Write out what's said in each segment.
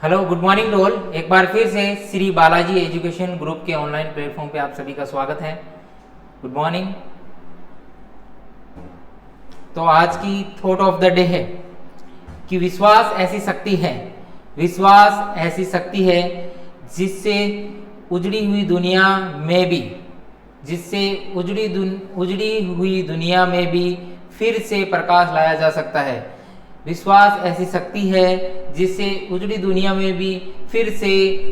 Hello, good morning to all. एक बार फिर से श्री बालाजी एजुकेशन ग्रुप के ऑनलाइन प्लेटफॉर्म पे आप सभी का स्वागत है। Good morning. तो आज की थॉट ऑफ द डे है कि विश्वास ऐसी शक्ति है, विश्वास ऐसी शक्ति है जिससे उजड़ी हुई दुनिया में भी, जिससे उजड़ी हुई दुनिया में भी फिर से प्रकाश लाया जा सकता है। विश्वास ऐसी शक्ति है जिससे उजड़ी दुनिया में भी फिर से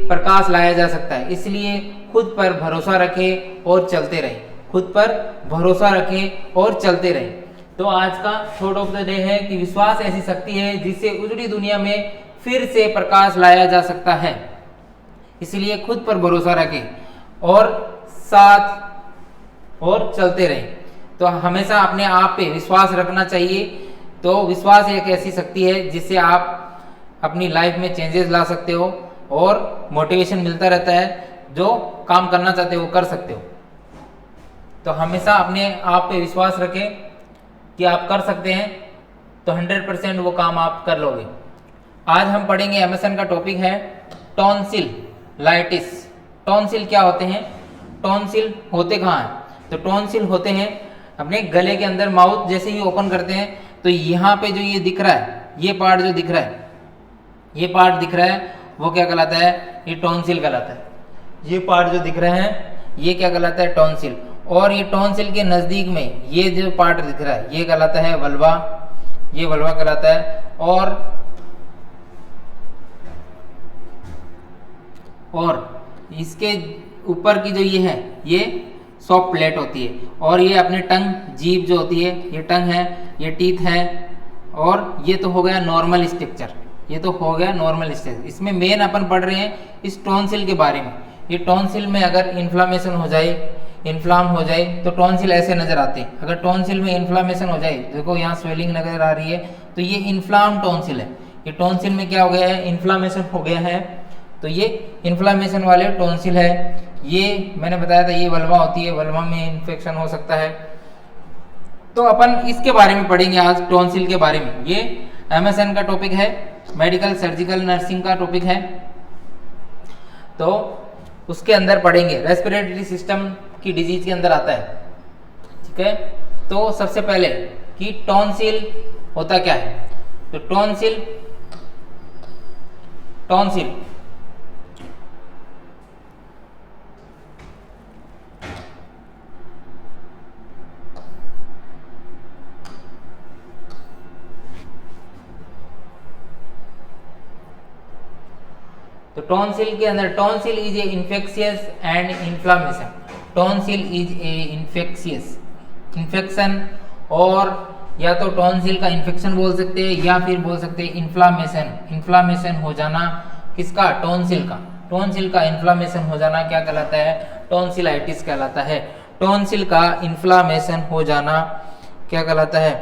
प्रकाश लाया जा सकता है। इसलिए खुद पर भरोसा रखें और चलते रहें, खुद पर भरोसा रखें और चलते रहें। तो आज का थॉट ऑफ द डे है कि विश्वास ऐसी शक्ति है जिससे उजड़ी दुनिया में फिर से प्रकाश लाया जा सकता है। इसलिए खुद पर भरोसा रखें और साथ और चलते रहें। तो हमेशा अपने आप पे विश्वास रखना चाहिए। तो विश्वास एक ऐसी शक्ति है जिससे आप अपनी लाइफ में चेंजेस ला सकते हो और मोटिवेशन मिलता रहता है। जो काम करना चाहते हो वो कर सकते हो। तो हमेशा अपने आप पे विश्वास रखें कि आप कर सकते हैं, तो 100% वो काम आप कर लोगे। आज हम पढ़ेंगे एमएसएन का टॉपिक है टॉन्सिल लाइटिस। टॉन्सिल क्या होते हैं? टॉन्सिल होते कहाँ हैं? तो टॉन्सिल होते हैं अपने गले के अंदर। माउथ जैसे ही ओपन करते हैं तो यहाँ पे जो ये दिख रहा है, ये पार्ट जो दिख रहा है, ये पार्ट दिख रहा है, वो क्या कहलाता है? ये टॉन्सिल कहलाता है। ये पार्ट जो दिख रहा है ये क्या कहलाता है? टॉन्सिल। और ये टॉन्सिल के नजदीक में ये जो पार्ट दिख रहा है ये कहलाता है वल्वा। ये वल्वा कहलाता है। और इसके ऊपर की जो ये है ये सॉफ्ट प्लेट होती है। और ये अपनी टंग, जीभ जो होती है, ये टंग है, ये टीथ है। और ये तो हो गया नॉर्मल स्ट्रक्चर, ये तो हो गया नॉर्मल स्ट्रक्चर। इसमें मेन अपन पढ़ रहे हैं इस टॉन्सिल के बारे में। ये टॉन्सिल में अगर इन्फ्लामेशन हो जाए, इन्फ्लाम हो जाए तो टॉन्सिल ऐसे नजर आते हैं। अगर टॉन्सिल में इन्फ्लामेशन हो जाए, देखो यहाँ स्वेलिंग नजर आ रही है, तो ये इन्फ्लाम टॉन्सिल है। ये टॉन्सिल में क्या हो गया है? इन्फ्लामेशन हो गया है। तो ये इन्फ्लामेशन वाले टॉन्सिल है। ये मैंने बताया था ये वल्वा होती है, वल्वा में इन्फेक्शन हो सकता है। तो अपन इसके बारे में पढ़ेंगे आज, टॉन्सिल के बारे में। ये एमएसएन का टॉपिक है, मेडिकल सर्जिकल नर्सिंग का टॉपिक है। तो उसके अंदर पढ़ेंगे, रेस्पिरेटरी सिस्टम की डिजीज के अंदर आता है। ठीक है। तो सबसे पहले कि टॉन्सिल होता क्या है? तो टॉन्सिल तो टॉन्सिल के अंदर, tonsil is a infectious and inflammation. Tonsil is a infectious, infection, और या तो टॉन्सिल का इन्फेक्शन बोल सकते हैं या फिर बोल सकते हैं इन्फ्लामेशन। इन्फ्लामेशन हो जाना किसका? टॉन्सिल का। टॉन्सिल का इन्फ्लामेशन हो जाना क्या कहलाता है? टॉन्सिलाइटिस कहलाता है। टॉन्सिल का इन्फ्लामेशन हो जाना क्या कहलाता है?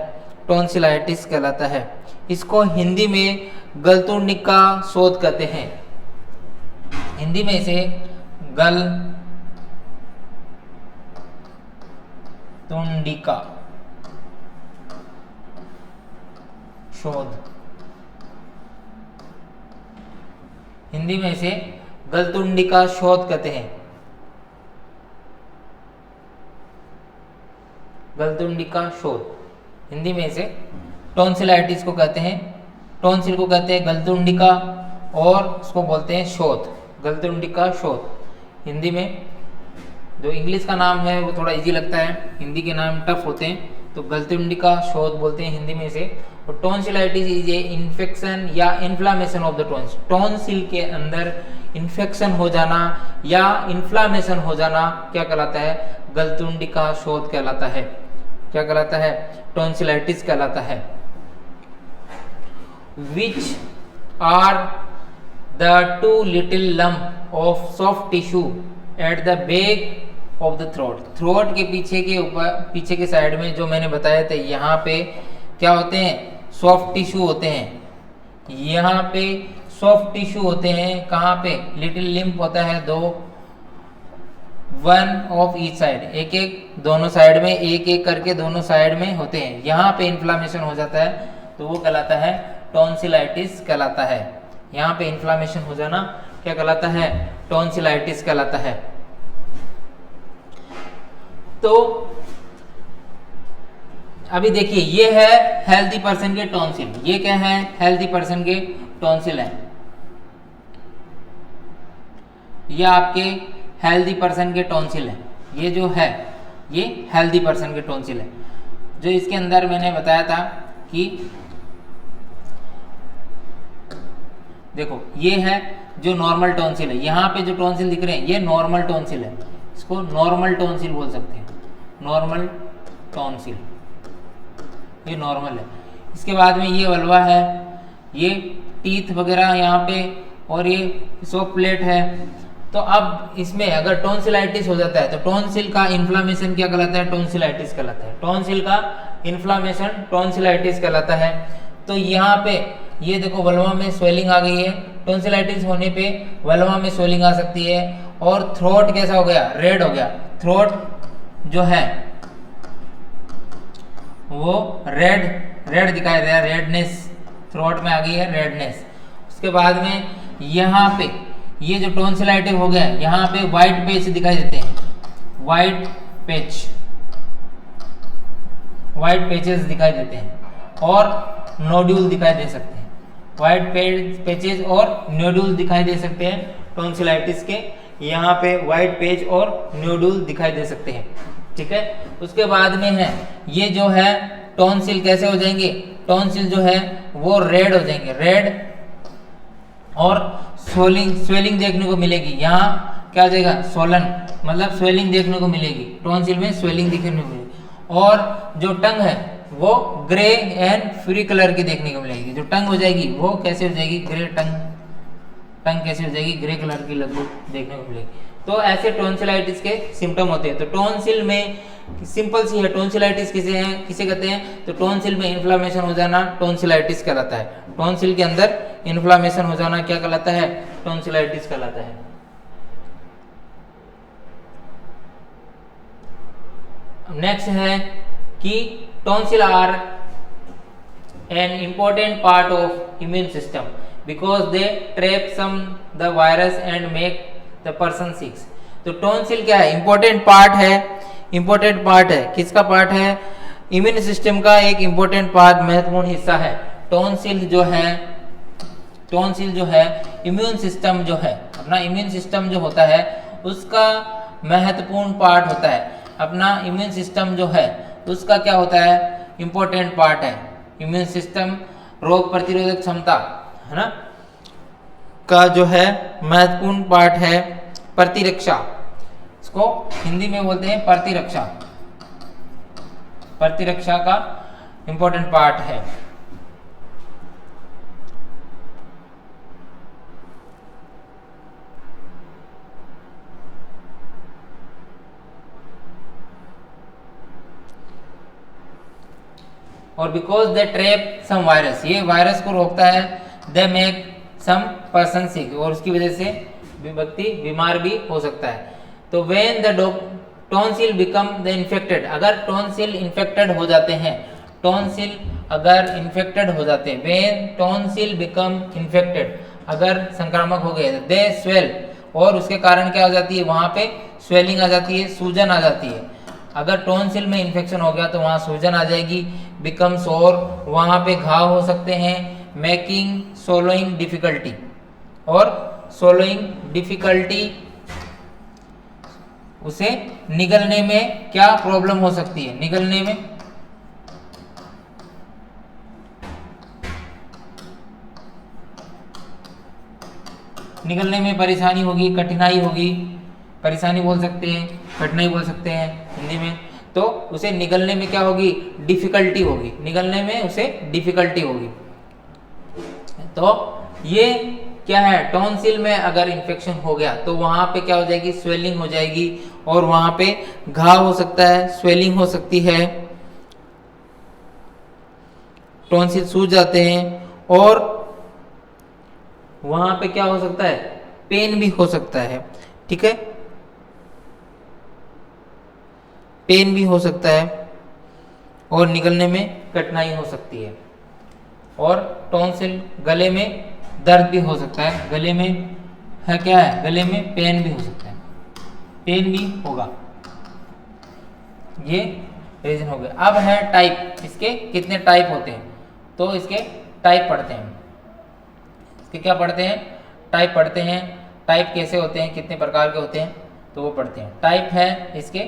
टॉन्सिलाइटिस कहलाता है। इसको हिंदी में गलतुंडिका शोथ कहते हैं। हिंदी में इसे गलतुंडिका शोध, हिंदी में इसे गलतुंडिका शोध कहते हैं। गलतुंडिका शोध, हिंदी में इसे टॉन्सिलाइटिस को कहते हैं। टॉन्सिल को कहते हैं गलतुंडिका और उसको बोलते हैं शोथ, गलतुंडिका शोथ। हिंदी में जो इंग्लिश का नाम है वो थोड़ा इजी लगता है, हिंदी के नाम टफ होते हैं, तो गलतुंडिका शोथ बोलते हैं हिंदी में इसे। और टॉन्सिलाइटिस इज ए इन्फेक्शन या inflammation of the tonsil. Tonsil के अंदर इन्फेक्शन हो जाना या इन्फ्लामेशन हो जाना क्या कहलाता है? गलतुंडिका शोथ कहलाता है। क्या कहलाता है? टॉन्सिलाइटिस कहलाता है। Which are the two little lump of soft tissue at the back of the throat। Throat के पीछे के ऊपर, पीछे के साइड में जो मैंने बताया था, यहाँ पे क्या होते हैं? सॉफ्ट टिश्यू होते हैं। यहाँ पे सॉफ्ट टिश्यू होते हैं। कहाँ पे? लिटिल लिम्फ होता है, दो, वन ऑफ ईच साइड, एक एक दोनों साइड में, एक एक करके दोनों साइड में होते हैं। यहाँ पे इन्फ्लामेशन हो जाता है तो वो कहलाता है टॉन्सिलाइटिस कहलाता है। यहाँ पे इन्फ्लामेशन हो जाना क्या कहलाता है? टॉन्सिलाइटिस कहलाता है। तो अभी देखिए ये है हेल्दी पर्सन के टॉन्सिल, ये क्या है? हेल्दी पर्सन के टॉन्सिल है। ये आपके हेल्दी पर्सन के टॉन्सिल है, ये जो है ये हेल्दी पर्सन के टॉन्सिल है। जो इसके अंदर मैंने बताया था कि देखो ये है जो नॉर्मल टॉन्सिल है, यहाँ पे जो टॉन्सिल दिख रहे हैं ये नॉर्मल टॉन्सिल है, इसको नॉर्मल टॉन्सिल बोल सकते हैं, नॉर्मल टॉन्सिल, ये नॉर्मल है। इसके बाद में ये वल्वा है, ये टीथ वगैरह यहाँ पे, और ये सॉफ्ट प्लेट है। तो अब इसमें अगर टॉन्सिलाइटिस हो जाता है तो टॉन्सिल का इन्फ्लामेशन क्या कहलाता है? टॉन्सिलाइटिस कहलाता है। टॉन्सिल का इन्फ्लामेशन टॉन्सिलाइटिस कहलाता है। तो यहाँ पे ये देखो वल्वा में स्वेलिंग आ गई है, टॉन्सिलाइटिस होने पे वल्वा में स्वेलिंग आ सकती है। और थ्रोट कैसा हो गया? रेड हो गया। थ्रोट जो है वो रेड दिखाई दे रहा है, रेडनेस थ्रोट में आ गई है, रेडनेस। उसके बाद में यहाँ पे ये जो टॉन्सिलाइटिस हो गया, यहाँ पे व्हाइट पैच दिखाई देते हैं, व्हाइट पैचेस दिखाई देते हैं, और नोड्यूल दिखाई दे सकते हैं। व्हाइट पैचेस और नोड्यूल दिखाई दे सकते हैं टॉन्सिलाइटिस के, यहाँ पे व्हाइट पैच और नोड्यूल दिखाई दे सकते हैं। ठीक है। उसके बाद में है ये जो है टॉन्सिल कैसे हो जाएंगे? टॉन्सिल जो है वो रेड हो जाएंगे, रेड, और स्वेलिंग देखने को मिलेगी। यहाँ क्या हो जाएगा? सोलन, मतलब स्वेलिंग देखने को मिलेगी, टॉन्सिल में स्वेलिंग देखने को मिलेगी। और जो टंग है वो ग्रे एंड फ्री कलर की देखने को मिलेगी। जो टंग हो जाएगी वो कैसे हो जाएगी? ग्रे टंग कैसे हो जाएगी? ग्रे कलर की लगभग देखने को मिलेगी। तो ऐसे टॉन्सिलाइटिस के सिम्टम होते हैं। तो टॉन्सिल में सिंपल सी है, टॉन्सिलाइटिस किसे कहते हैं? तो टॉन्सिल में इन्फ्लामेशन हो जाना टॉन्सिलाइटिस कहलाता है। टॉन्सिल के अंदर इन्फ्लामेशन हो जाना क्या कहलाता है? टॉन्सिलाइटिस कहलाता है। नेक्स्ट है कि tonsil are an important part of immune system because they trap some the virus and make the person sick. तो टॉन्सिल क्या है? इम्पोर्टेंट पार्ट है। किसका पार्ट है? इम्यून सिस्टम का एक इम्पोर्टेंट पार्ट, महत्वपूर्ण हिस्सा है। टॉन्सिल जो है इम्यून सिस्टम जो है, अपना इम्यून सिस्टम जो होता है उसका महत्वपूर्ण पार्ट होता है। अपना इम्यून सिस्टम जो है उसका क्या होता है? इम्पोर्टेंट पार्ट है। इम्यून सिस्टम रोग प्रतिरोधक क्षमता है ना का जो है महत्वपूर्ण पार्ट है प्रतिरक्षा। इसको हिंदी में बोलते हैं प्रतिरक्षा। प्रतिरक्षा का इम्पोर्टेंट पार्ट है। और because they trap some virus, ये वायरस को रोकता है। दे मेक सम पर्सन सिक, और उसकी वजह से व्यक्ति बीमार भी हो सकता है। तो when the tonsil become the infected, अगर टॉन्सिल इन्फेक्टेड हो जाते हैं, टॉन्सिल अगर इन्फेक्टेड हो जाते हैं, व्हेन टॉन्सिल बिकम इन्फेक्टेड, अगर संक्रामक हो गए, दे स्वेल, और उसके कारण क्या हो जाती है? वहां पे स्वेलिंग आ जाती है, सूजन आ जाती है। अगर टॉन्सिल में इन्फेक्शन हो गया तो वहां सूजन आ जाएगी, बिकम सोर, वहां पे घाव हो सकते हैं, मेकिंग सोलोइंग डिफिकल्टी, और सोलोइंग डिफिकल्टी, उसे निगलने में क्या प्रॉब्लम हो सकती है? निगलने में परेशानी होगी, कठिनाई होगी, परेशानी बोल सकते हैं, कठिनाई बोल सकते हैं हिंदी में। तो उसे निगलने में क्या होगी? डिफिकल्टी होगी, निगलने में उसे डिफिकल्टी होगी। तो ये क्या है? टॉन्सिल में अगर इन्फेक्शन हो गया तो वहां पे क्या हो जाएगी? स्वेलिंग हो जाएगी, और वहां पे घाव हो सकता है, स्वेलिंग हो सकती है, टॉन्सिल सूज जाते हैं, और वहां पे क्या हो सकता है? पेन भी हो सकता है। ठीक है, पेन भी हो सकता है, और निकलने में कठिनाई हो सकती है। और टॉन्सिल गले में दर्द भी हो सकता है, गले में है क्या है, गले में पेन भी हो सकता है, पेन भी होगा। ये रीजन हो गया। अब है टाइप, इसके कितने टाइप होते हैं, तो इसके टाइप पढ़ते हैं। इसके क्या पढ़ते हैं, टाइप पढ़ते हैं। टाइप कैसे होते हैं, कितने प्रकार के होते हैं, तो वो पढ़ते हैं। टाइप है इसके,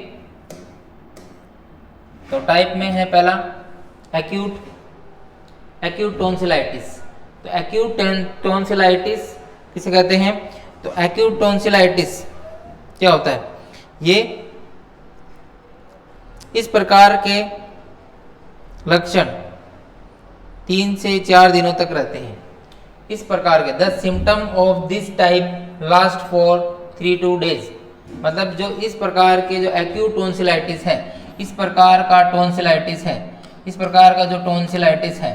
तो टाइप में है पहला एक्यूट टॉन्सिलाइटिस। तो एक्यूट टॉन्सिलाइटिस किसे कहते हैं, तो एक्यूट टॉन्सिलाइटिस क्या होता है, ये इस प्रकार के लक्षण 3 से 4 दिनों तक रहते हैं। इस प्रकार के the symptom of this type last for 3 to 2 days। मतलब जो इस प्रकार के जो एक्यूट टॉन्सिलाइटिस है, इस प्रकार का टॉन्सिलाइटिस है, इस प्रकार का जो टॉन्सिलाइटिस है,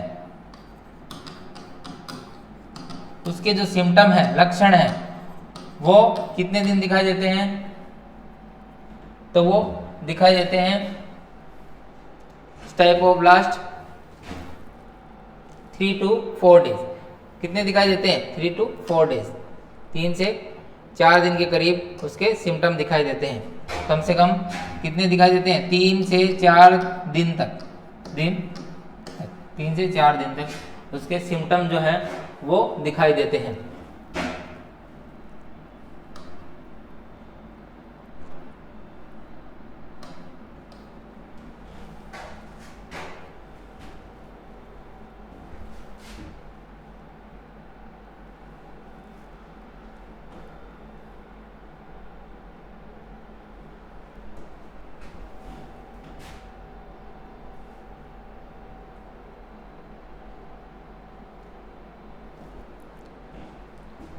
उसके जो सिम्टम है, लक्षण है, वो कितने दिन दिखाई देते हैं, तो वो दिखाई देते हैं type of last 3 to 4 days। कितने दिखाई देते हैं, 3 to 4 days, 3 से 4 दिन के करीब उसके सिम्टम दिखाई देते हैं। कम से कम कितने दिखाई देते हैं, 3 से 4 दिन तक, 3 से 4 दिन तक उसके सिम्टम जो है वो दिखाई देते हैं।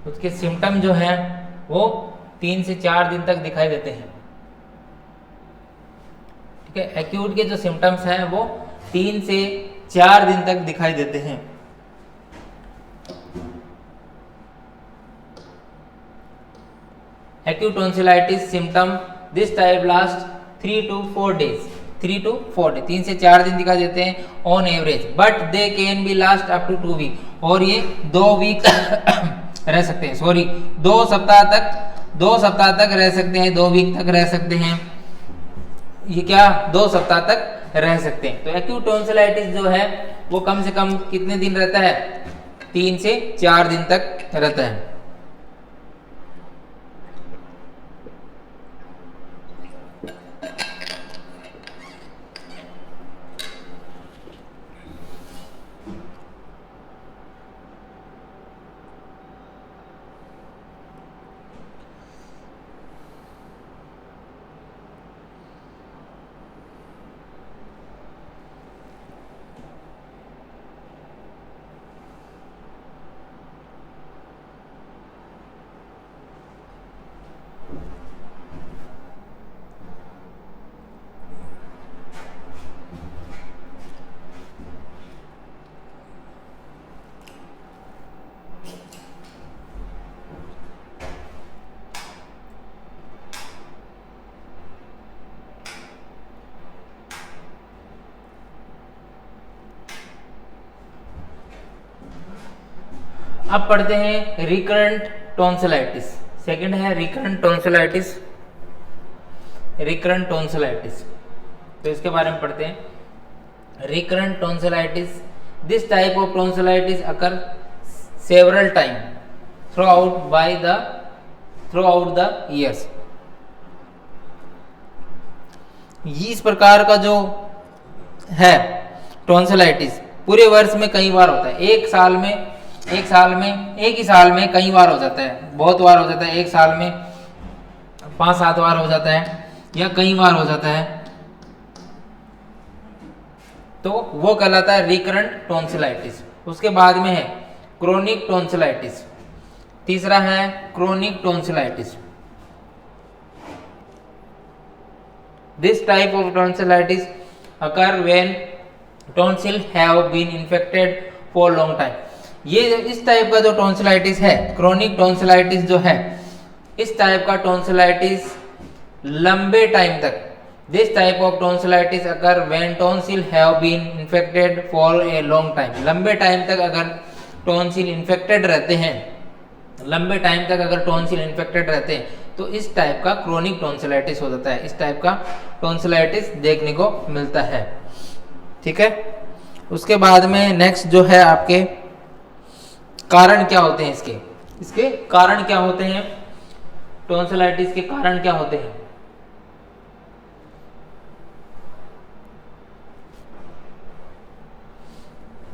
उसके सिम्टम जो हैं वो 3 से 4 दिन तक दिखाई देते हैं। ठीक है, एक्यूट के जो सिम्टम्स हैं वो 3 से 4 दिन तक दिखाई देते हैं। Acute tonsillitis symptom this type last 3 to 4 days, 3 to 4 days, 3 से 4 दिन दिखाई देते हैं on average, but they can be last up to 2 week. और ये 2 वीक रह सकते हैं, 2 सप्ताह तक रह सकते हैं, 2 वीक तक रह सकते हैं। ये क्या, 2 सप्ताह तक रह सकते हैं। तो एक्यूट टॉन्सिलाइटिस जो है वो कम से कम कितने दिन रहता है, 3 से 4 दिन तक रहता है। अब पढ़ते हैं रिकरेंट टॉन्सिलाइटिस। सेकंड है रिकरेंट टॉन्सिलाइटिस। रिकरेंट टॉन्सिलाइटिस, तो इसके बारे में पढ़ते हैं। Recurrent tonsillitis, this type of tonsillitis occur several time through out the years. इस प्रकार का जो है टॉन्सिलाइटिस पूरे वर्ष में कई बार होता है। एक ही साल में कई बार हो जाता है, बहुत बार हो जाता है। एक साल में 5-7 बार हो जाता है या कई बार हो जाता है, तो वो कहलाता है रिकरेंट टॉन्सिलाइटिस। उसके बाद में है क्रोनिक टॉन्सिलाइटिस। तीसरा है chronic tonsillitis. This type of tonsillitis occur when tonsil have been infected for long time. ये इस टाइप का जो टॉन्सिलाइटिस है, क्रोनिक टॉन्सिलाइटिस जो है, इस टाइप का टॉन्सिलाइटिस लंबे टाइम तक, this type of tonsillitis occur when tonsil have been infected for a long time, लंबे टाइम तक अगर टॉन्सिल इन्फेक्टेड रहते हैं, लंबे टाइम तक अगर टॉन्सिल इन्फेक्टेड रहते हैं तो इस टाइप का क्रोनिक टॉन्सिलाइटिस हो जाता है, इस टाइप का टॉन्सिलाइटिस देखने को मिलता है। ठीक है, उसके बाद में नेक्स्ट जो है आपके कारण क्या होते हैं, इसके कारण क्या होते हैं, टॉन्सिलाइटिस के कारण क्या होते हैं।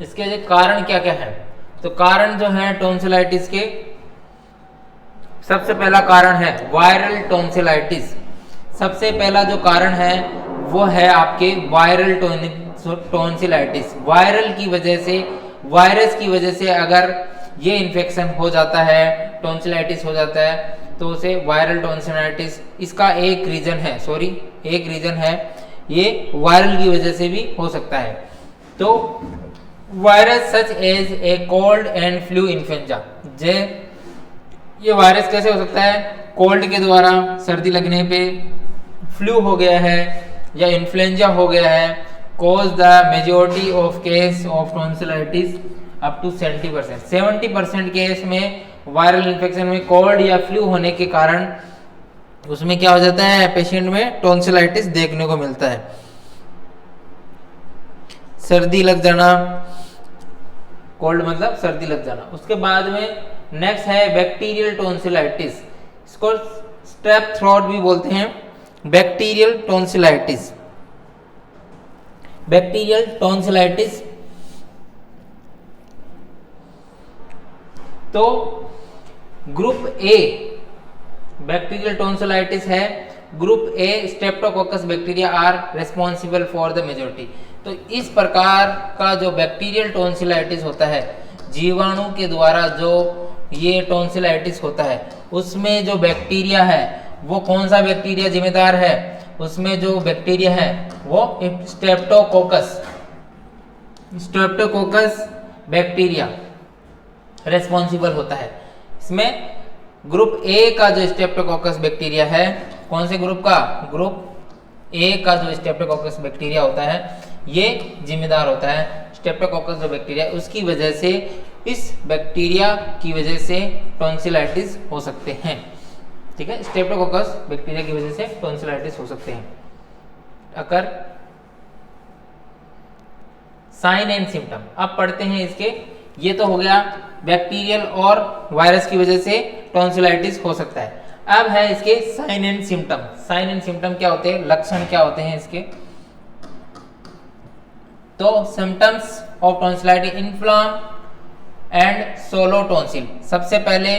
इसके जो कारण क्या क्या है, तो कारण जो है टॉन्सिलाइटिस के, सबसे पहला कारण है वायरल टॉन्सिलाइटिस। सबसे पहला जो कारण है वो है आपके वायरल टॉन्सिलाइटिस। वायरल की वजह से, वायरस की वजह से अगर ये इन्फेक्शन हो जाता है, टॉन्सिलाइटिस हो जाता है, तो उसे वायरल टॉन्सिलाइटिस, इसका एक रीजन है ये वायरल की वजह से भी हो सकता है। तो virus such as a cold and flu influenza, ये वायरस कैसे हो सकता है, कोल्ड के द्वारा, सर्दी लगने पे, फ्लू हो गया है या इन्फ्लुएंजा हो गया है, cause the majority of case of tonsillitis up to 70%। 70% case में वायरल इन्फेक्शन में कोल्ड या फ्लू होने के कारण उसमें क्या हो जाता है, पेशेंट में टॉन्सिलाइटिस देखने को मिलता है, सर्दी लग जाना, कोल्ड मतलब सर्दी लग जाना। उसके बाद में नेक्स्ट है बैक्टीरियल टॉन्सिलाइटिस, इसको स्ट्रेप थ्रोट भी बोलते हैं, बैक्टीरियल टॉन्सिलाइटिस। बैक्टीरियल टॉन्सिलाइटिस तो ग्रुप ए बैक्टीरियल टॉन्सिलाइटिस है, group A streptococcus bacteria are responsible for the majority. तो इस प्रकार का जो बैक्टीरियल टॉन्सिलाइटिस होता है, जीवाणु के द्वारा जो ये टॉन्सिलाइटिस होता है, उसमें जो बैक्टीरिया है वो कौन सा बैक्टीरिया जिम्मेदार है, उसमें जो बैक्टीरिया है वो स्ट्रेप्टोकोकस बैक्टीरिया रेस्पॉन्सिबल होता है। इसमें ग्रुप ए का जो स्ट्रेप्टोकोकस बैक्टीरिया है, कौन से ग्रुप का, ग्रुप ए का जो स्ट्रेप्टोकोकस बैक्टीरिया होता है ये जिम्मेदार होता है। स्ट्रेप्टोकोकस जो बैक्टीरिया है उसकी वजह से, इस बैक्टीरिया की वजह से टॉन्सिलाइटिस हो सकते हैं। ठीक है, स्ट्रेप्टोकोकस बैक्टीरिया की वजह से टॉन्सिलाइटिस हो सकते हैं। अगर साइन एंड सिम्टम अब पढ़ते हैं इसके, ये तो हो गया बैक्टीरियल और वायरस की वजह से टॉन्सिलाइटिस हो सकता है। अब है इसके sign and symptom. Sign and symptom क्या होते हैं, लक्षण क्या होते हैं इसके, तो symptoms of tonsillitis, inflame and swollen tonsil. सबसे पहले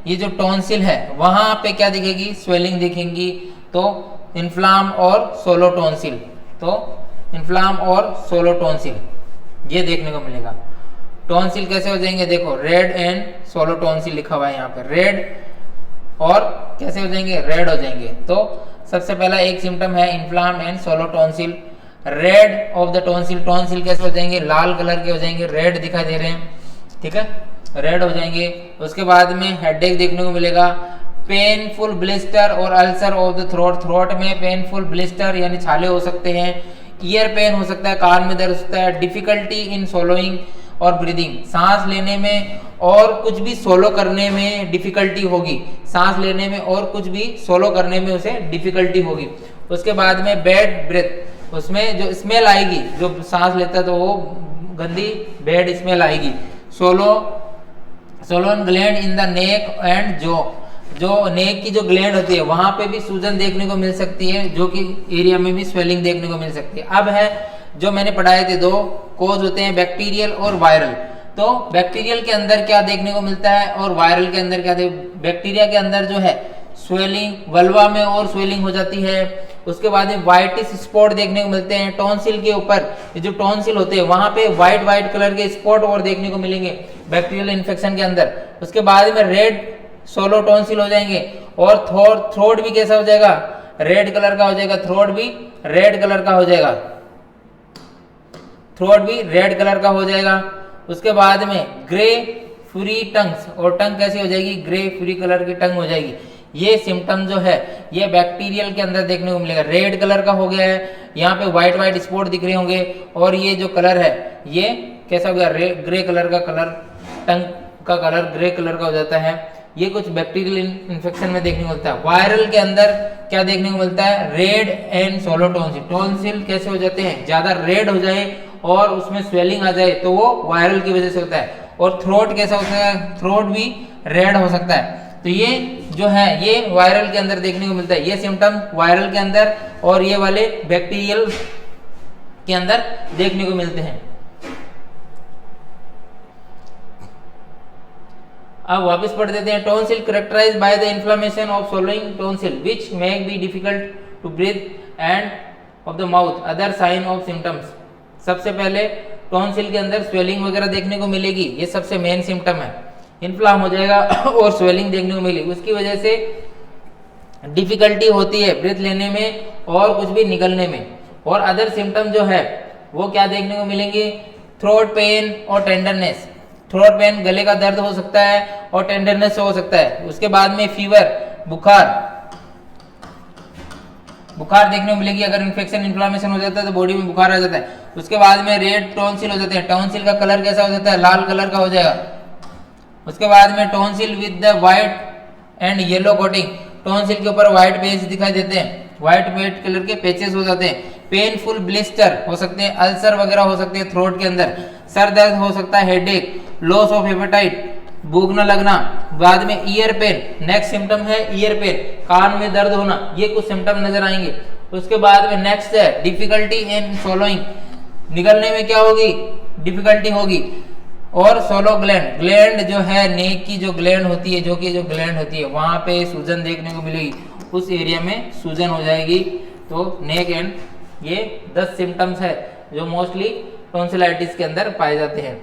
ये जो टॉन्सिल है वहां पे क्या दिखेगी, स्वेलिंग दिखेंगी, तो इन्फ्लाम और सोलो टॉन्सिल, तो इन्फ्लाम और सोलो टॉन्सिल ये देखने को मिलेगा। टॉन्सिल कैसे हो जाएंगे, देखो रेड एंड सोलो टॉन्सिल लिखा हुआ है यहाँ पे, रेड और कैसे हो जाएंगे, रेड हो जाएंगे। तो सबसे पहला एक सिम्टम है inflame and swollen tonsil. Red of the tonsil, tonsil कैसे हो जाएंगे, लाल कलर के हो जाएंगे, रेड दिखाई दे रहे हैं, ठीक है, रेड हो जाएंगे। उसके बाद में हेडेक देखने को मिलेगा, पेनफुल ब्लिस्टर और ulcer of the throat, throat में पेनफुल ब्लिस्टर यानी छाले हो सकते हैं, ईयर पेन हो सकता है, कान में दर्द हो सकता है, डिफिकल्टी इन सोलोइंग और ब्रीदिंग, सांस लेने में और कुछ भी सोलो करने में डिफिकल्टी होगी, सांस लेने में और कुछ भी सोलो करने में उसे डिफिकल्टी होगी। उसके बाद में बैड ब्रेथ, उसमें जो स्मेल आएगी, जो सांस लेता है तो वो गंदी बैड स्मेल आएगी। Swollen gland in the neck and जो नेक की जो ग्लैंड होती है वहां पे भी सूजन देखने को मिल सकती है, जो कि एरिया में भी स्वेलिंग देखने को मिल सकती है। अब है जो मैंने पढ़ाए थे, दो कोज होते हैं बैक्टीरियल और वायरल। तो बैक्टीरियल के अंदर क्या देखने को मिलता है और वायरल के अंदर क्या, बैक्टीरिया के अंदर जो है स्वेलिंग, वल्वा में और स्वेलिंग हो जाती है। उसके बाद में व्हाइटिश स्पॉट देखने को मिलते हैं टॉन्सिल के ऊपर, जो टॉन्सिल होते हैं वहां पे व्हाइट कलर के स्पॉट और देखने को मिलेंगे बैक्टीरियल इन्फेक्शन के अंदर। उसके बाद में रेड सोलो टॉन्सिल हो जाएंगे और थ्रोट भी कैसा हो जाएगा, रेड कलर का हो जाएगा, थ्रोट भी रेड कलर का हो जाएगा, थ्रोट भी रेड कलर का हो जाएगा। उसके बाद में ग्रे फ्री टंग्स, और टंग कैसी हो जाएगी, ग्रे फ्री कलर की टंग हो जाएगी। ये सिम्टम जो है ये बैक्टीरियल के अंदर देखने को मिलेगा, रेड कलर का हो गया है, यहाँ पे व्हाइट स्पॉट दिख रहे होंगे, और ये जो कलर है ये कैसा हो गया, ग्रे कलर का कलर टंग का कलर ग्रे कलर का हो जाता है। ये कुछ बैक्टीरियल इन्फेक्शन में देखने को मिलता है। वायरल के अंदर क्या देखने को मिलता है, red and swollen tonsil. Tonsil कैसे हो जाते हैं, ज्यादा रेड हो जाए और उसमें स्वेलिंग आ जाए तो वो वायरल की वजह से होता है। और थ्रोट कैसा होता है, थ्रोट भी रेड हो सकता है। तो ये जो है ये वायरल के अंदर देखने को मिलता है। ये सिम्टम वायरल के अंदर और ये वाले बैक्टीरियल के अंदर देखने को मिलते हैं। अब वापस पढ़ देते हैं। Tonsil characterise by the inflammation of swallowing tonsil which make be difficult to breathe and of the mouth other sign of symptoms. सबसे पहले टॉन्सिल के अंदर स्वेलिंग वगैरह देखने को मिलेगी, ये सबसे मेन सिम्टम है। इन्फ्लाम हो जाएगा और स्वेलिंग देखने को मिलेगी, उसकी वजह से डिफिकल्टी होती है ब्रीथ लेने में और कुछ भी निकलने में। और अदर सिम्टम जो है वो क्या देखने को मिलेंगे, थ्रोट पेन और टेंडरनेस। थ्रोट पेन गले का दर्द हो सकता है और टेंडरनेस हो सकता है। उसके बाद में फीवर, बुखार देखने को मिलेगी। अगर इन्फेक्शन इन्फ्लामेशन हो जाता है तो बॉडी में बुखार आ जाता है। उसके बाद में रेड टॉन्सिल हो जाते हैं। टॉन्सिल का कलर कैसा हो जाता है, लाल कलर का हो जाएगा। उसके बाद में tonsil with the white and yellow coating. Tonsil के ऊपर व्हाइट पेच दिखाई देते हैं, व्हाइट कलर के पेचेस हो जाते हैं। पेनफुल ब्लिस्टर हो सकते हैं, अल्सर वगैरह हो सकते हैं थ्रोट के अंदर। सर दर्द हो सकता है, हेडेक, लॉस ऑफ एपेटाइट, भूख न लगना। बाद में ईयर पेन, नेक्स्ट सिम्टम है ईयर पेन, कान में दर्द होना, ये कुछ सिम्टम नजर आएंगे। उसके बाद में नेक्स्ट है डिफिकल्टी इन सोलोइंग, निकलने में क्या होगी, डिफिकल्टी होगी। और सोलो ग्लैंड जो है, नेक की जो ग्लैंड होती है, जो ग्लैंड होती है वहां पे सूजन देखने को मिलेगी, उस एरिया में सूजन हो जाएगी। तो नेक एंड ये 10 सिम्टम्स है जो मोस्टली टॉन्सिलाइटिस के अंदर पाए जाते हैं।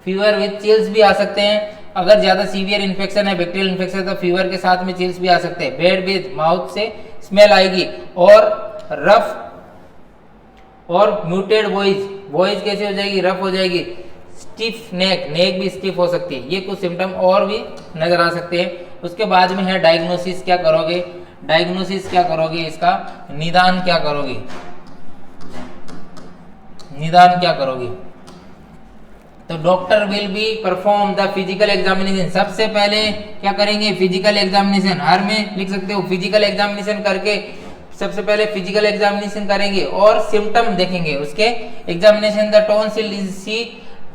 फीवर विद चिल्स भी आ सकते हैं। अगर ज्यादा सीवियर इन्फेक्शन है, बैक्टीरियल इन्फेक्शन है, तो फीवर के साथ में चिल्स भी आ सकते हैं। बैड ब्रीथ, माउथ से स्मेल आएगी। और रफ और म्यूटेड वॉइस कैसे हो जाएगी, रफ हो जाएगी। स्टिफ नेक भी स्टिफ हो सकती है। ये कुछ सिम्टम और भी नजर आ सकते हैं। उसके बाद में है डायग्नोसिस, क्या करोगे, इसका निदान क्या करोगे। तो doctor will be perform the physical examination. सबसे पहले क्या करेंगे, फिजिकल एग्जामिनेशन। हर में लिख सकते हो, फिजिकल एग्जामिनेशन करके सबसे पहले फिजिकल एग्जामिनेशन करेंगे और सिम्टम देखेंगे उसके। Examination the tonsil is see,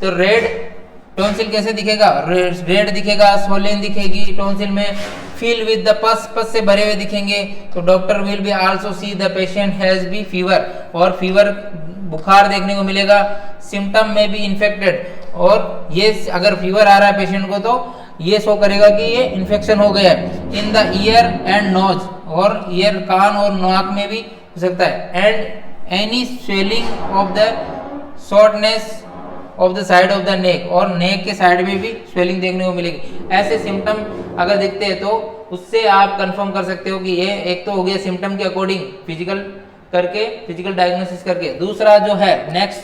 तो रेड टॉन्सिल कैसे दिखेगा, रेड दिखेगा, स्वेलिंग दिखेगी टॉन्सिल में। फील विद द पस से भरे हुए दिखेंगे। तो doctor will be also see the patient has B fever, और फीवर बुखार देखने को मिलेगा। सिम्टम में बी इन्फेक्टेड, और ये अगर फीवर आ रहा है पेशेंट को तो ये शो करेगा कि ये इन्फेक्शन हो गया है। In the ear and nose, और ईयर कान और नाक में भी हो सकता है। And any swelling of the shortness of the side of the neck, और नेक के साइड में भी स्वेलिंग देखने को मिलेगी। ऐसे सिम्टम अगर देखते हैं तो उससे आप कंफर्म कर सकते हो कि ये एक तो हो गया सिम्टम के अकॉर्डिंग फिजिकल डायग्नोसिस करके। दूसरा जो है नेक्स्ट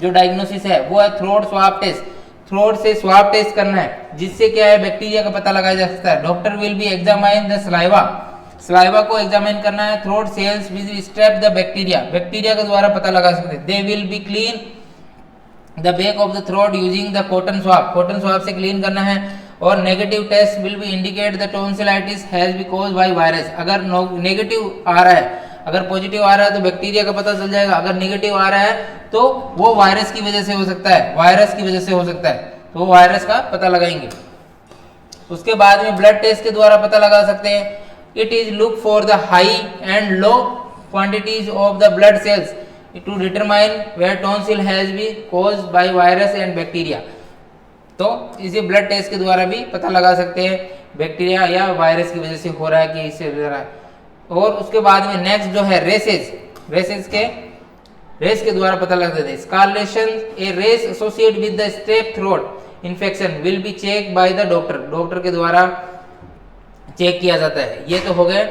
जो डायग्नोसिस है वो है थ्रोट स्वाब टेस्ट। थ्रोट से स्वाब टेस्ट करना है, जिससे क्या है बैक्टीरिया का पता लगाया जा सकता है। Doctor will be examine the saliva को एग्जामिन करना है। Throat cells will strap the bacteria के द्वारा पता लगा सकते हैं। They will be clean the back of the throat using the cotton swab से क्लीन करना है। और negative test will be indicate the tonsillitis has be caused by virus. अगर नेगेटिव आ रहा है, अगर पॉजिटिव आ रहा है तो बैक्टीरिया का पता चल जाएगा। अगर नेगेटिव आ रहा है तो वो वायरस की वजह से हो सकता है, तो वो वायरस का पता लगाएंगे। उसके बाद में ब्लड टेस्ट के द्वारा पता लगा सकते हैं। It is look for the high and low quantities of the blood cells to determine where tonsil has been caused by virus and bacteria. तो इसे ब्लड टेस्ट के द्वारा भी पता लगा सकते हैं बैक्टीरिया या वायरस की वजह से हो रहा है कि इससे हो रहा है। और उसके बाद में नेक्स्ट जो है रेस के द्वारा पता लगा देते हैं। Scarlatina, a rash associate with the strep throat infection will be check by the doctor के द्वारा चेक किया जाता है। ये तो हो गए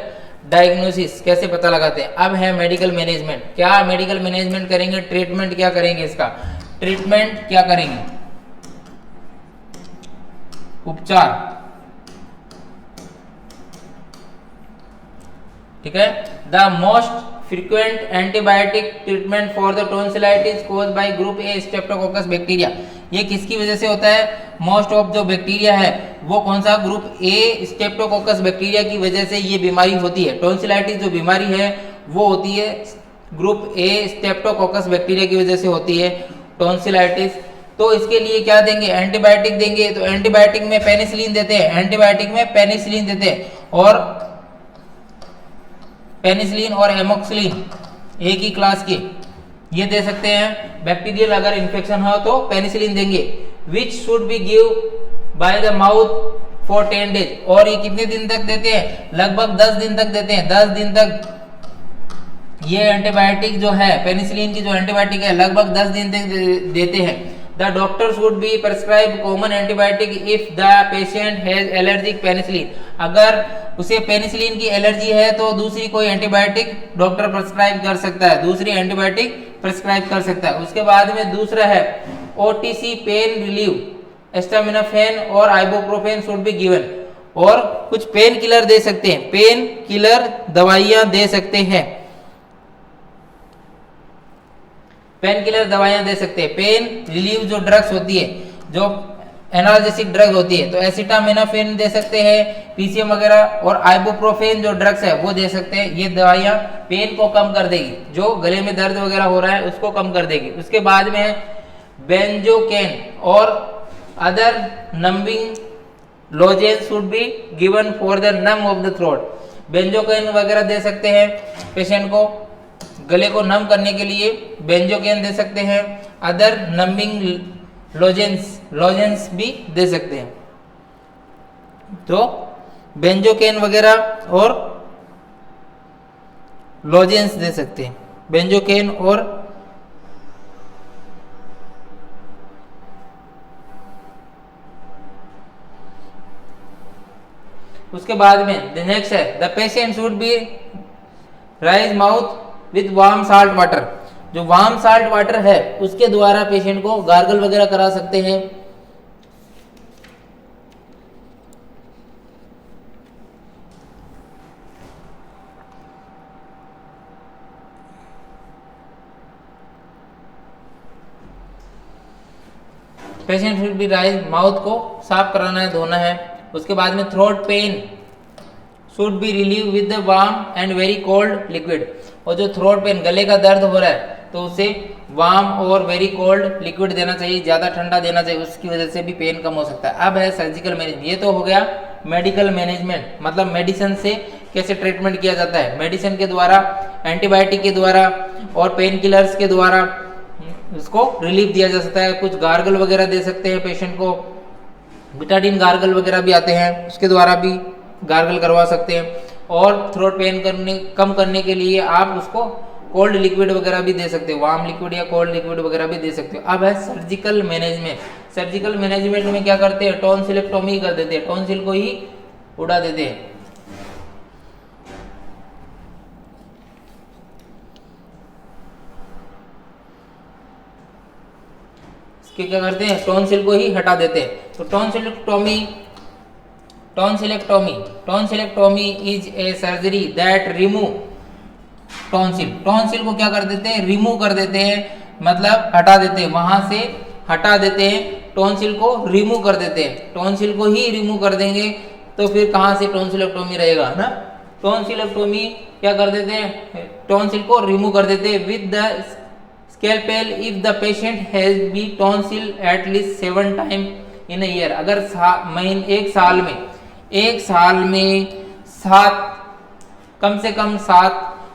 डायग्नोसिस, कैसे पता लगाते हैं। अब है मेडिकल मैनेजमेंट। क्या मेडिकल मैनेजमेंट करेंगे, ट्रीटमेंट क्या करेंगे, इसका ट्रीटमेंट क्या करेंगे, उपचार, ठीक है। The most frequent antibiotic treatment for the tonsillitis caused by group A streptococcus bacteria. ये किसकी वजह से होता है? मोस्ट ऑफ जो बैक्टीरिया है वो कौन सा? ग्रुप ए स्ट्रेप्टोकोकस बैक्टीरिया की वजह से ये बीमारी होती है। टॉन्सिलाइटिस जो बीमारी है वो होती है ग्रुप ए स्ट्रेप्टोकोकस बैक्टीरिया की वजह से होती है टॉन्सिलाइटिस। तो इसके लिए क्या देंगे? एंटीबायोटिक देंगे। तो एंटीबायोटिक में पेनिसिलिन देते हैं, एंटीबायोटिक में पेनिसिलिन देते हैं, और पेनिसिलिन और एमोक्सिलिन एक ही क्लास के ये दे सकते हैं। बैक्टीरियल अगर इन्फेक्शन हो तो पेनिसिलिन देंगे। Which should be give by the mouth for 10 days. और ये कितने दिन तक देते हैं? लगभग 10 दिन तक देते हैं। 10 दिन तक ये एंटीबायोटिक जो है, पेनिसिलिन की जो एंटीबायोटिक है, लगभग 10 दिन तक देते हैं। The doctor should be prescribe common antibiotic if the patient has allergic penicillin. अगर उसे पेनिसिलिन की एलर्जी है तो दूसरी कोई एंटीबायोटिक डॉक्टर प्रेस्क्राइब कर सकता है, दूसरी एंटीबायोटिक प्रेस्क्राइब कर सकता है। उसके बाद में दूसरा है ओटीसी पेन रिलीव, एस्टामिनोफेन और आइबुप्रोफेन शुड बी गिवन। और कुछ पेन किलर दे सकते हैं, पेन किलर दवाइयां दे सकते हैं, पेन किलर दवाइयां दे सकते हैं। पेन रिलीव जो ड्रग्स होती है, जो एनाल्जेसिक ड्रग होती है, तो एसिटामिनोफेन दे सकते हैं, पीसीएम वगैरह, और आइबुप्रोफेन जो ड्रग्स है वो दे सकते हैं। ये दवाइयां पेन को कम कर देगी, जो गले में दर्द वगैरह हो रहा है उसको कम कर देगी। उसके बाद में है बेंजोकेन और other numbing lozenges should be given for the numb of the throat. Benzocaine वगैरह दे सकते हैं पेशेंट को गले को नम करने के लिए, बेंजोकेन दे सकते हैं। अदर नंबिंग लोजेंस भी दे सकते हैं। तो बेंजोकेन वगैरह और लोजेंस दे सकते हैं, बेंजोकेन और उसके बाद में नेक्स्ट है the patient should be rise mouth with warm salt water. जो वार्म साल्ट वाटर है उसके द्वारा पेशेंट को गार्गल वगैरह करा सकते हैं। Patient should be rise, mouth को साफ कराना है, धोना है। उसके बाद में throat pen should be relieve with the warm and very cold liquid. और जो थ्रोट पेन, गले का दर्द हो रहा है तो उसे वार्म और वेरी कोल्ड लिक्विड देना चाहिए, ज़्यादा ठंडा देना चाहिए, उसकी वजह से भी पेन कम हो सकता है। अब है सर्जिकल मैनेजमेंट। ये तो हो गया मेडिकल मैनेजमेंट, मतलब मेडिसिन से कैसे ट्रीटमेंट किया जाता है। मेडिसिन के द्वारा, एंटीबायोटिक के द्वारा और पेन किलर्स के द्वारा उसको रिलीफ दिया जा सकता है। कुछ गार्गल वगैरह दे सकते हैं पेशेंट को, बिटाडिन गार्गल वगैरह भी आते हैं, उसके द्वारा भी गार्गल करवा सकते हैं। और थ्रोट पेन कम करने के लिए आप उसको कोल्ड लिक्विड वगैरह भी दे सकते हो, वार्म लिक्विड या कोल्ड लिक्विड वगैरह भी दे सकते हो। अब है सर्जिकल मैनेजमेंट। सर्जिकल मैनेजमेंट में क्या करते हैं? टॉन्सिलेक्टोमी कर देते हैं, टॉन्सिल को ही उड़ा देते हैं। इसके क्या करते हैं? टॉन्सिल को ही हटा देते हैं। तो tonsillectomy is a surgery that remove tonsil. Tonsil को क्या कर देते हैं? रिमूव कर देते हैं, मतलब हटा देते हैं, वहां से हटा देते हैं, टॉन्सिल को रिमूव कर देते हैं। टॉन्सिल को ही रिमूव कर देंगे तो फिर कहां से टॉन्सिलेक्टोमी रहेगा ना। टॉन्सिलेक्टोमी क्या कर देते हैं? टॉन्सिल को रिमूव कर देते हैं with the scalpel if the patient has B tonsil at least 7 time in a year. अगर एक साल में 7, कम से कम 7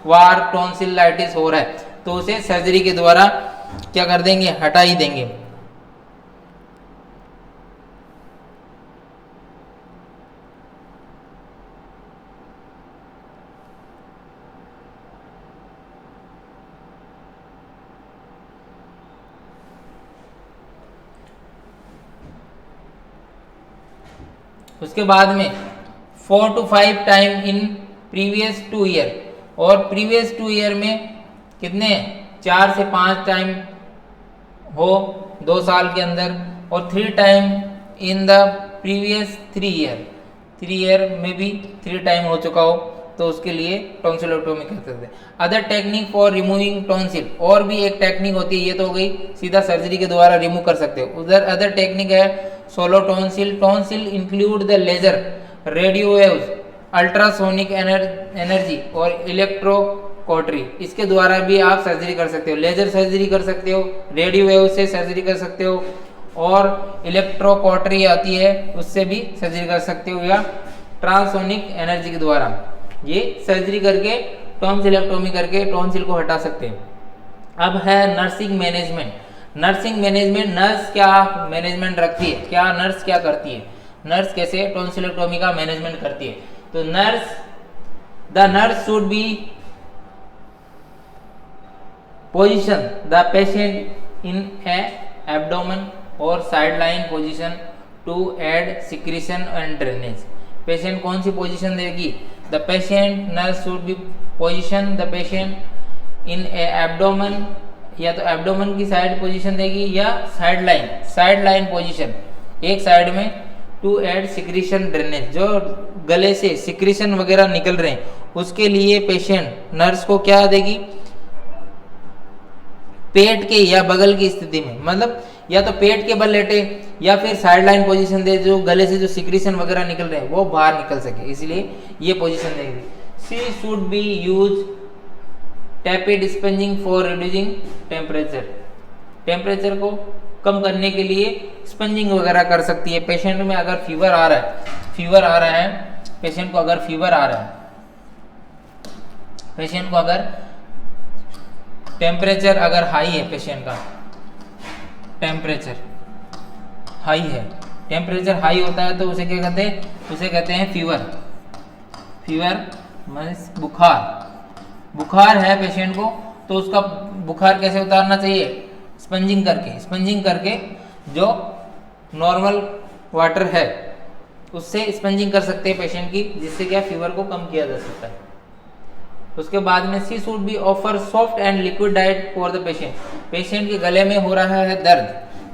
बार टॉन्सिलाइटिस हो रहा है तो उसे सर्जरी के द्वारा क्या कर देंगे? हटा ही देंगे। उसके बाद में 4 to 5 time in previous 2 year. और प्रीवियस 2 ईयर में कितने? 4 से 5 टाइम हो 2 साल के अंदर, और 3 time in the previous 3 year. 3 year में भी 3 टाइम हो चुका हो। तो उसके लिए टॉन्सिलोटोमी कहते थे। Other technique for removing tonsil, और भी एक टेक्निक होती है, ये तो हो गई सीधा सर्जरी के द्वारा रिमूव कर सकते हो। उधर अदर टेक्निक है solo tonsil. Tonsil include the laser, radio waves, ultrasonic energy और इलेक्ट्रो कॉटरी, इसके द्वारा भी आप सर्जरी कर सकते हो। लेजर सर्जरी कर सकते हो, रेडियो वेव से सर्जरी कर सकते हो, और इलेक्ट्रो कॉटरी आती है उससे भी सर्जरी कर सकते हो, या ट्रांसोनिक एनर्जी के द्वारा ये सर्जरी करके टॉन्सिलेक्टोमी करके टॉन्सिल को हटा सकते हैं। अब है nursing management. Nursing management, nurse क्या मैनेजमेंट रखती है, क्या नर्स क्या करती है, नर्स कैसे टॉन्सिलेक्टोमी का मैनेजमेंट करती है। तो the nurse should be position the patient in a abdomen or sideline position to aid secretion and drainage। Patient कौन सी पोजीशन देगी, the patient nurse should be position the patient in A abdomen, या तो abdomen की side position देगी या side line position एक side में, to add secretion drainage, जो गले से सिक्रीशन वगैरह निकल रहे हैं उसके लिए पेशेंट नर्स को क्या देगी, पेट के या बगल की स्थिति में, मतलब या तो पेट के बल लेटे या फिर साइड लाइन पोजीशन दे, जो गले से जो सिक्रीशन वगैरह निकल रहे हैं वो बाहर निकल सके, इसलिए ये पोजीशन देगी। She should be use tepid sponging for reducing temperature, temperature को कम करने के लिए स्पंजिंग वगैरह कर सकती है। पेशेंट में अगर फीवर आ रहा है, पेशेंट को अगर फीवर आ रहा है, पेशेंट को अगर टेम्परेचर अगर हाई है, पेशेंट का टेम्परेचर हाई है, टेम्परेचर हाई होता है तो उसे क्या कहते हैं, उसे कहते हैं फीवर मीन्स बुखार है पेशेंट को, तो उसका बुखार कैसे उतारना चाहिए, स्पंजिंग करके जो नॉर्मल वाटर है उससे स्पंजिंग कर सकते हैं पेशेंट की, जिससे क्या फीवर को कम किया जा सकता है। उसके बाद में she should be offer soft and liquid diet for the patient, patient के गले में हो रहा है दर्द,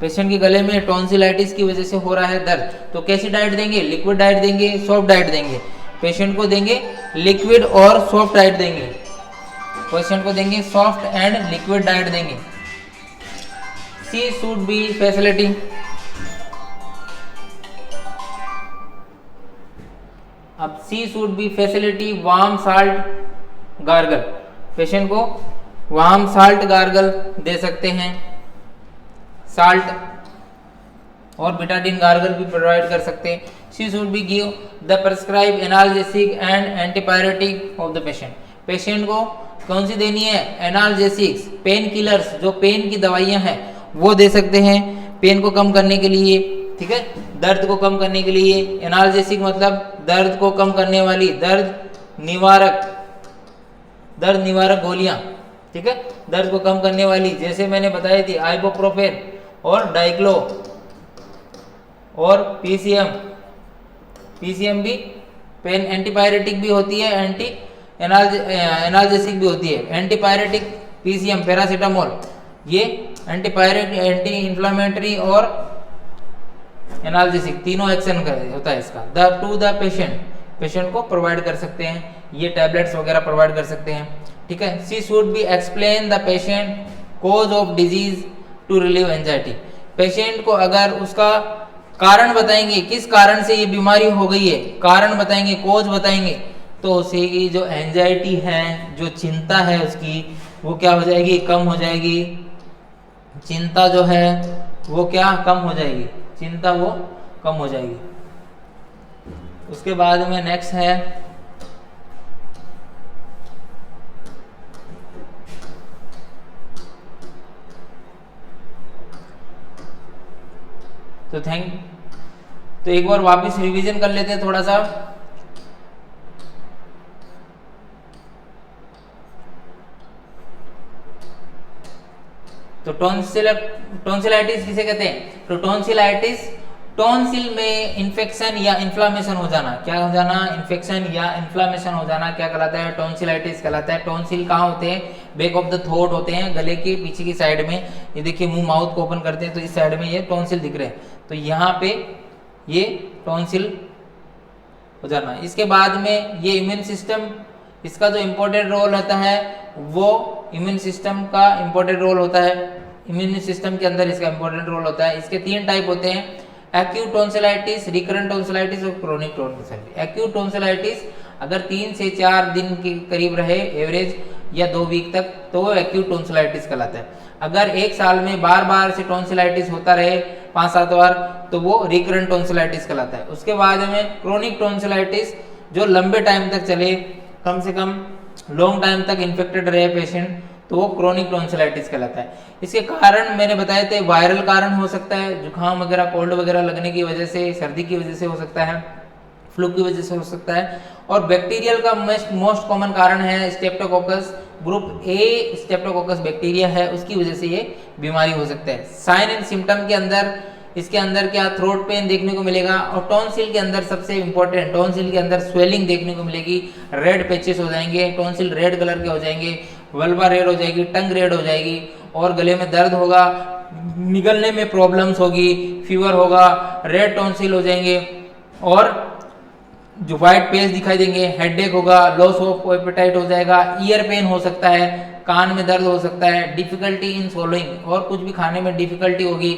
पेशेंट के गले में टॉन्सिलाइटिस की वजह से हो रहा है दर्द, तो कैसी डाइट देंगे, लिक्विड डाइट देंगे, सॉफ्ट डाइट देंगे, पेशेंट को देंगे लिक्विड और सॉफ्ट डाइट देंगे, पेशेंट को देंगे सॉफ्ट एंड लिक्विड डाइट देंगे। सी शुड बी फैसिलिटी, अब she should be facility warm salt gargle, patient को वार्म साल्ट गार्गल दे सकते हैं, साल्ट और बिटाडिन गार्गल भी प्रोवाइड कर सकते हैं। She should be give the prescribe analgesic and antipyretic of the patient, patient को कौन सी देनी है, एनाल्जेसिक्स, पेन किलर्स, जो पेन की दवाइयां हैं वो दे सकते हैं पेन को कम करने के लिए, ठीक है, दर्द को कम करने के लिए। एनाल्जेसिक मतलब दर्द को कम करने वाली, दर्द निवारक गोलियां, ठीक है, दर्द को कम करने वाली, जैसे मैंने बताई थी आइबुप्रोफेन और डाइक्लो और पीसीएम भी पेन एंटीपायरेटिक भी होती है, एनाल्जेसिक भी होती है। एंटीपायरेटिक पीसीएम पैरासीटामोल, ये एंटीपायरेटिक, एंटी इन्फ्लामेटरी और एनाल्जेसिक तीनों एक्शन होता है इसका। टू द पेशेंट को प्रोवाइड कर सकते हैं, ये टैबलेट्स वगैरह प्रोवाइड कर सकते हैं, ठीक है। She should be explain the patient cause of disease to relieve anxiety, patient को अगर उसका कारण बताएंगे, किस कारण से ये बीमारी हो गई है, कारण बताएंगे, कोज बताएंगे, तो उसे की जो एंजाइटी है, जो चिंता है उसकी, वो क्या हो जाएगी, कम हो जाएगी। चिंता जो है वो क्या कम हो जाएगी, चिंता वो कम हो जाएगी। उसके बाद में नेक्स्ट है तो एक बार वापस रिवीजन कर लेते हैं थोड़ा सा। तो टॉन्सिलाइटिस किसे कहते हैं, तो टॉन्सिलाइटिस टॉन्सिल में इन्फेक्शन या इन्फ्लामेशन हो जाना, क्या हो जाना, इन्फेक्शन या इन्फ्लामेशन हो जाना क्या कहलाता है, टॉन्सिलाइटिस कहलाता है। टॉन्सिल कहाँ होते हैं, बैक ऑफ द थ्रोट होते हैं, गले के पीछे की साइड में, ये देखिए मुंह माउथ को ओपन करते हैं तो इस साइड में ये टॉन्सिल दिख रहे हैं, तो यहाँ पे ये टॉन्सिल हो जाना। इसके बाद में ये इम्यून सिस्टम इसका जो इम्पोर्टेंट रोल होता है वो इम्यून सिस्टम का इम्पोर्टेंट रोल होता है, इम्यून सिस्टम के अंदर इसका इम्पोर्टेंट रोल होता है। इसके 3 टाइप होते हैं, एक्यूट टॉन्सिलाइटिस, रिकरेंट टॉन्सिलाइटिस और क्रोनिक टॉन्सिलाइटिस। एक्यूट टॉन्सिलाइटिस अगर 3 से 4 दिन के करीब रहे एवरेज या 2 वीक तक तो वो एक्यूट टॉन्सिलाइटिस कहलाता है। अगर 1 साल में बार बार से टॉन्सिलाइटिस होता रहे 5-7 बार तो वो रिकरेंट टॉन्सिलाइटिस कहलाता है। उसके बाद में क्रोनिक टॉन्सिलाइटिस जो लंबे टाइम तक चले, कम से कम लॉन्ग टाइम तक इन्फेक्टेड रहे पेशेंट, तो वो क्रोनिक टॉन्सिलाइटिस कहलाता है। इसके कारण मैंने बताए थे, वायरल कारण हो सकता है, जुकाम वगैरह कोल्ड वगैरह लगने की वजह से, सर्दी की वजह से हो सकता है, फ्लू की वजह से हो सकता है, और बैक्टीरियल का मोस्ट कॉमन कारण है Streptococcus, group A streptococcus bacteria है, उसकी वजह से ये बीमारी हो सकता है। साइन एंड सिम्टम के अंदर इसके अंदर क्या थ्रोट पेन देखने को मिलेगा, और टॉन्सिल के अंदर सबसे इंपॉर्टेंट, टॉन्सिल के अंदर स्वेलिंग देखने को मिलेगी, रेड पैचेस हो जाएंगे, टॉन्सिल रेड कलर के हो जाएंगे, वल्वा रेड हो जाएगी, टंग रेड हो जाएगी, और गले में दर्द होगा, निगलने में प्रॉब्लम्स होगी, फीवर होगा, रेड टॉन्सिल हो जाएंगे, और जो व्हाइट पेज दिखाई देंगे, हेडेक होगा, लॉस ऑफ एपेटाइट हो जाएगा, ईयर पेन हो सकता है, कान में दर्द हो सकता है, डिफिकल्टी इन swallowing, और कुछ भी खाने में डिफिकल्टी होगी,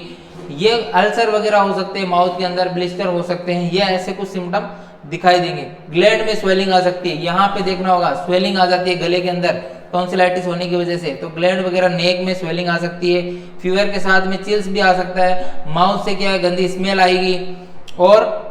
ये अल्सर वगैरह हो सकते हैं, माउथ के अंदर ब्लिस्टर हो सकते हैं, ये ऐसे कुछ सिम्टम दिखाई देंगे। ग्लैंड में स्वेलिंग आ सकती है, यहाँ पे देखना होगा स्वेलिंग आ जाती है गले के अंदर टॉन्सिलाइटिस होने की वजह से, तो ग्लैंड वगैरह नेक में स्वेलिंग आ सकती है। फीवर के साथ में चिल्स भी आ सकता है, माउथ से क्या है गंदी स्मेल आएगी, और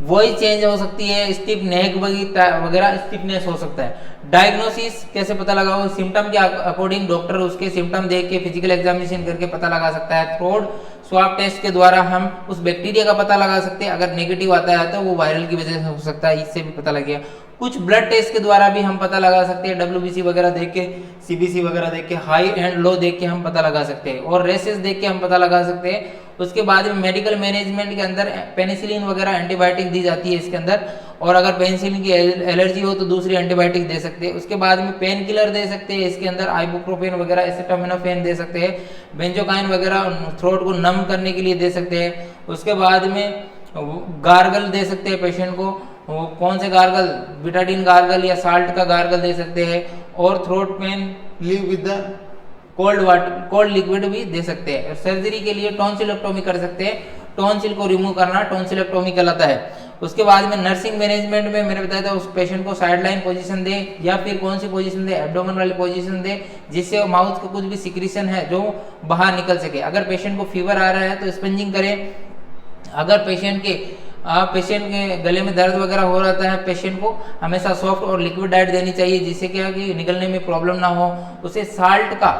वॉइस चेंज हो सकती है, स्टिफ नेक वगैरह स्टिफनेस हो सकता है। डायग्नोसिस कैसे पता लगाओ, सिम्टम के अकॉर्डिंग डॉक्टर उसके सिम्टम देख के फिजिकल एग्जामिनेशन करके पता लगा सकता है। थ्रोट स्वाब टेस्ट के द्वारा हम उस बैक्टीरिया का पता लगा सकते हैं, अगर नेगेटिव आता है तो वो वायरल की वजह से हो सकता है, इससे भी पता लग गया। कुछ ब्लड टेस्ट के द्वारा भी हम पता लगा सकते हैं, WBC वगैरह देख के, CBC वगैरह देख के, हाई एंड लो देख के हम पता लगा सकते हैं, और रेसेस देख के हम पता लगा सकते हैं। उसके बाद में मेडिकल मैनेजमेंट के अंदर पेनिसिलिन वगैरह एंटीबायोटिक दी जाती है इसके अंदर, और अगर पेनिसिलिन की एलर्जी हो तो दूसरी एंटीबायोटिक दे सकते हैं। उसके बाद में पेन किलर दे सकते हैं इसके अंदर, आइबुप्रोफेन वगैरह, एसिटामिनोफेन दे सकते हैं, बेंजोकाइन वगैरह थ्रोट को नम करने के लिए दे सकते हैं। उसके बाद में गार्गल दे सकते हैं पेशेंट को, वो कौन से गार्गल, बिटाडीन गार्गल या साल्ट का गार्गल दे सकते हैं, और throat pen live with the cold water, cold liquid भी दे सकते हैं। सर्जरी के लिए टॉन्सिलेक्टोमी कर सकते हैं, टॉन्सिल को रिमूव करना टॉन्सिलेक्टोमी कहलाता है। उसके बाद में नर्सिंग मैनेजमेंट में मैंने बताया था उस पेशेंट को साइडलाइन पोजीशन दे, या फिर कौन सी पोजीशन दे, एब्डोमेन वाली पोजीशन दे, जिससे माउथ का कुछ भी सिक्रीशन है जो बाहर निकल सके। अगर पेशेंट को फीवर आ रहा है तो स्पंजिंग करें, अगर पेशेंट के गले में दर्द वगैरह हो रहा है, पेशेंट को हमेशा सॉफ्ट और लिक्विड डाइट देनी चाहिए, जिससे क्या कि निकलने में प्रॉब्लम ना हो। उसे साल्ट का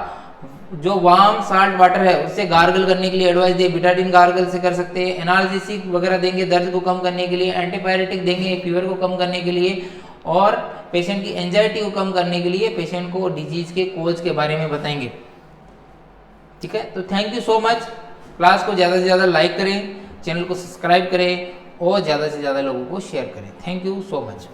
जो वार्म साल्ट वाटर है उससे गार्गल करने के लिए एडवाइस दे, बिटाडीन गार्गल से कर सकते हैं। एनाल्जेसिक वगैरह देंगे दर्द को कम करने के लिए, एंटीपायरेटिक देंगे फीवर को कम करने के लिए, और पेशेंट की एंजाइटी को कम करने के लिए पेशेंट को डिजीज के कोज के बारे में बताएंगे। ठीक है, तो thank you so much. Class को ज़्यादा से ज़्यादा लाइक करें, चैनल को सब्सक्राइब करें, और ज़्यादा से ज़्यादा लोगों को शेयर करें। Thank you so much.